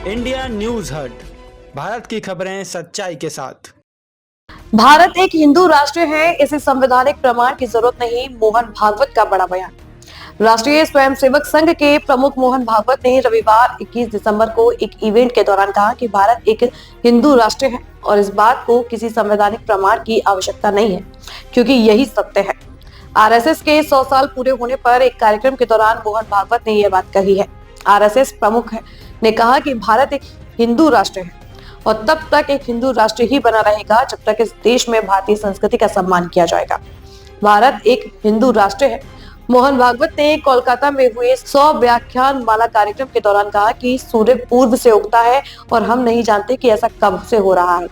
India news हट, भारत की खबरें सच्चाई के साथ। भारत एक हिंदू राष्ट्र है, इसे संवैधानिक प्रमाण की जरूरत नहीं। मोहन भागवत का बड़ा बयान। राष्ट्रीय स्वयंसेवक संघ के प्रमुख मोहन भागवत ने रविवार 21 दिसंबर को एक इवेंट के दौरान कहा कि भारत एक हिंदू राष्ट्र है और इस बात को किसी संवैधानिक प्रमाण की आवश्यकता नहीं है, क्योंकि यही सत्य है। आरएसएस के 100 साल पूरे होने पर एक कार्यक्रम के दौरान मोहन भागवत ने यह बात कही है। आरएसएस प्रमुख ने कहा कि भारत एक हिंदू राष्ट्र है और तब तक एक हिंदू राष्ट्र ही बना रहेगा जब तक इस देश में भारतीय संस्कृति का सम्मान किया जाएगा। भारत एक हिंदू राष्ट्र है। मोहन भागवत ने कोलकाता में हुए 100 व्याख्यान माला कार्यक्रम के दौरान कहा कि सूर्य पूर्व से उगता है और हम नहीं जानते कि ऐसा कब से हो रहा है,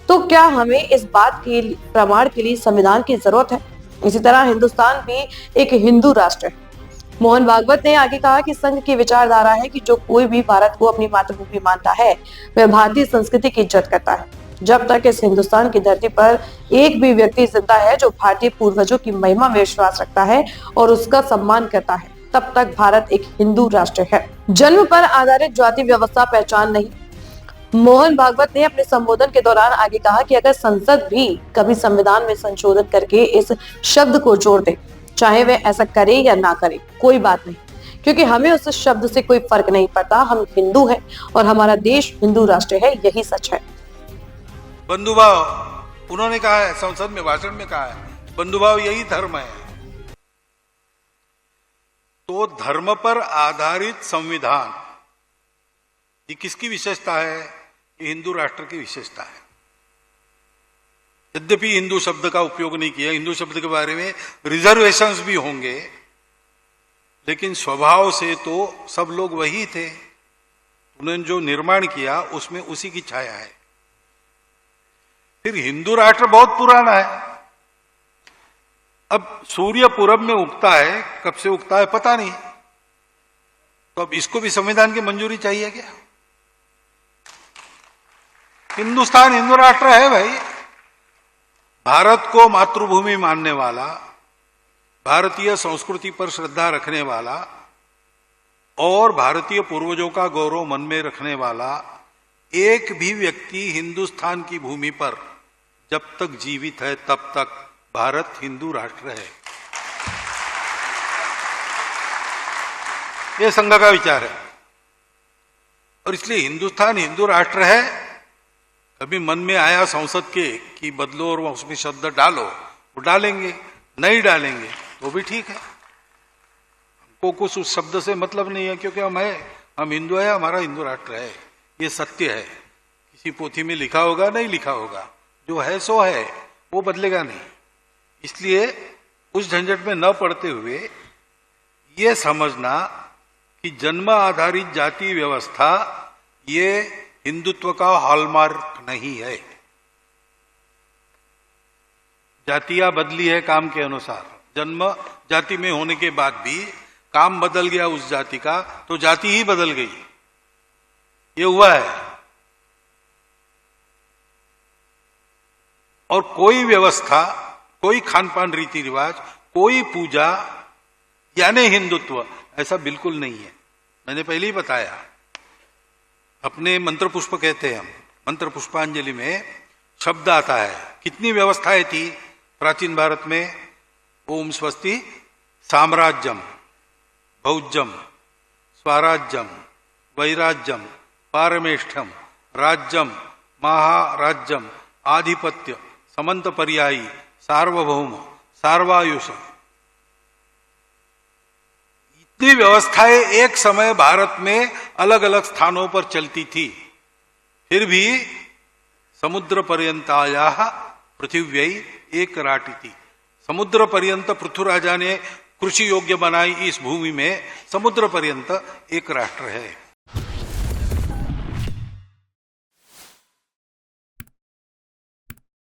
तो क्या हमें इस बात के प्रमाण के लिए संविधान की जरूरत है? इसी तरह हिंदुस्तान भी एक हिंदू राष्ट्र है। मोहन भागवत ने आगे कहा कि संघ की विचारधारा है कि जो कोई भी भारत को अपनी मातृभूमि मानता है वह भारतीय संस्कृति की इज्जत करता है। जब तक इस हिंदुस्तान की धरती पर एक भी व्यक्ति जिंदा है जो भारतीय पूर्वजों की महिमा में विश्वास रखता है और उसका सम्मान करता है, तब तक भारत एक हिंदू राष्ट्र है। जन्म पर आधारित जाति व्यवस्था पहचान नहीं। मोहन भागवत ने अपने संबोधन के दौरान आगे कहा कि अगर संसद भी कभी संविधान में संशोधन करके इस शब्द को जोड़ दे, चाहे वह ऐसा करे या ना करे, कोई बात नहीं, क्योंकि हमें उस शब्द से कोई फर्क नहीं पड़ता। हम हिंदू हैं और हमारा देश हिंदू राष्ट्र है, यही सच है। बंधुभाव उन्होंने कहा है, संसद में भाषण में कहा है, बंधुभाव यही धर्म है। तो धर्म पर आधारित संविधान ये किसकी विशेषता है? ये हिंदू राष्ट्र की विशेषता है। यद्यपि हिंदू शब्द का उपयोग नहीं किया, हिंदू शब्द के बारे में रिजर्वेशंस भी होंगे, लेकिन स्वभाव से तो सब लोग वही थे। उन्होंने जो निर्माण किया उसमें उसी की छाया है। फिर हिंदू राष्ट्र बहुत पुराना है। अब सूर्य पूरब में उगता है, कब से उगता है पता नहीं, तो अब इसको भी संविधान की मंजूरी चाहिए क्या? हिंदुस्तान हिंदू राष्ट्र है भाई। भारत को मातृभूमि मानने वाला, भारतीय संस्कृति पर श्रद्धा रखने वाला और भारतीय पूर्वजों का गौरव मन में रखने वाला एक भी व्यक्ति हिंदुस्तान की भूमि पर जब तक जीवित है तब तक भारत हिंदू राष्ट्र है। यह संघ का विचार है और इसलिए हिंदुस्तान हिंदू राष्ट्र है। कभी मन में आया संसद के कि बदलो और उसमें शब्द डालो, वो डालेंगे, नहीं डालेंगे तो भी ठीक है। हमको कुछ उस शब्द से मतलब नहीं है, क्योंकि हम हिंदू है, हमारा हिंदू राष्ट्र है, ये सत्य है। किसी पोथी में लिखा होगा, नहीं लिखा होगा, जो है सो है, वो बदलेगा नहीं। इसलिए उस झंझट में न पड़ते हुए ये समझना कि जन्म आधारित जाति व्यवस्था ये हिंदुत्व का हॉलमार्क नहीं है। जातियां बदली है काम के अनुसार। जन्म जाति में होने के बाद भी काम बदल गया उस जाति का, तो जाति ही बदल गई। ये हुआ है। और कोई व्यवस्था, कोई खान पान रीति रिवाज, कोई पूजा यानी हिंदुत्व, ऐसा बिल्कुल नहीं है। मैंने पहले ही बताया, अपने मंत्र पुष्प कहते हैं हम, मंत्र पुष्पांजलि में शब्द आता है। कितनी व्यवस्थाएं थी प्राचीन भारत में? ओम स्वस्ति साम्राज्यम, भौज्यम, स्वराज्यम, वैराज्यम, पारमेष्ठ्यम, राज्यम, महाराज्यम, आधिपत्य, समंत पर्यायी, सार्वभौम, सार्वायुष। इतनी व्यवस्थाएं एक समय भारत में अलग अलग स्थानों पर चलती थी। फिर भी समुद्र पर्यंताया पृथिव्यै एक राटिति। समुद्र पर्यंत पृथ्वीराजा ने कृषि योग्य बनाई इस भूमि में, समुद्र पर्यंत एक राष्ट्र है।